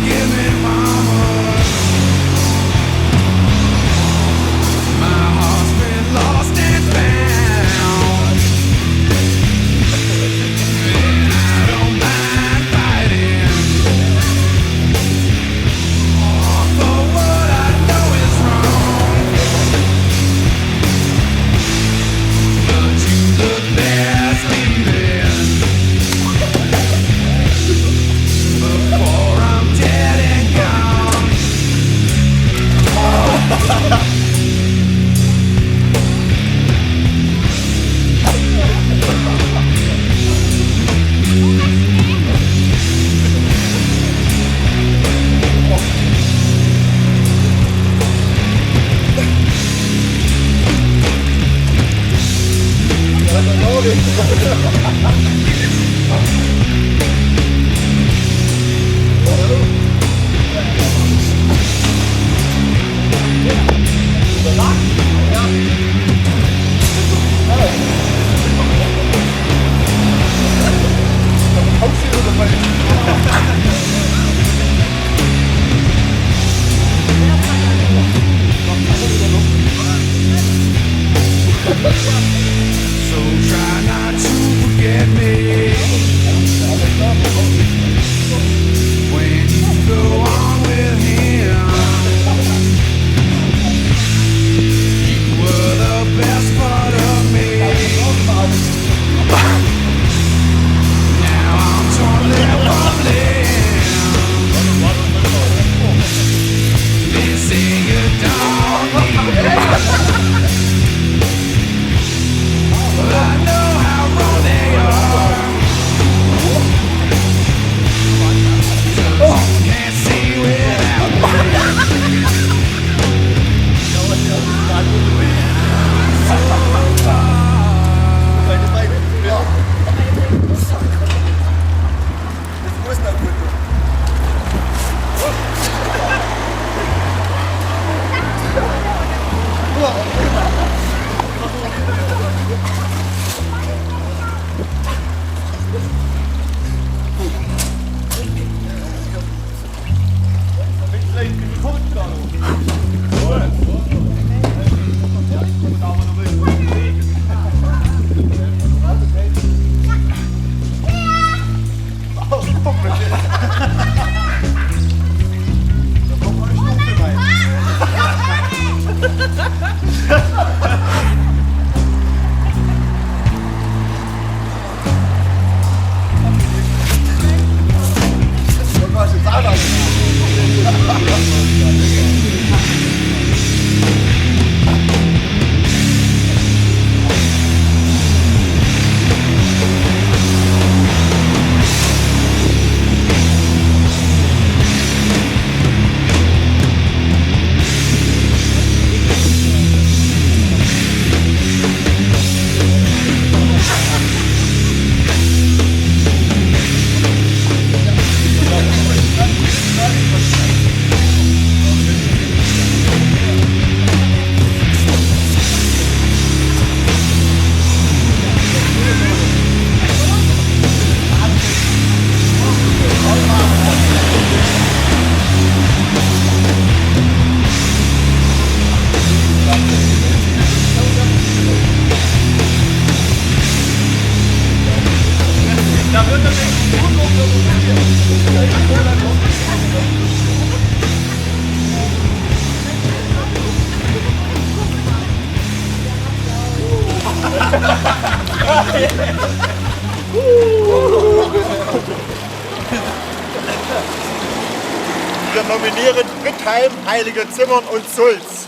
Forgive me, mama. My heart's been lost and found, and I don't mind fighting for what I know is wrong. But you look best leaving before I'm dead and gone. So try not to forget me when you go on with him. You were the best part of me. Now I'm torn from limb. They say you don't need me. Well, I know how wrong they are. 'Cause you can't see without me. So far. Wir nominieren Rickheim, Heilige Zimmern und Sulz.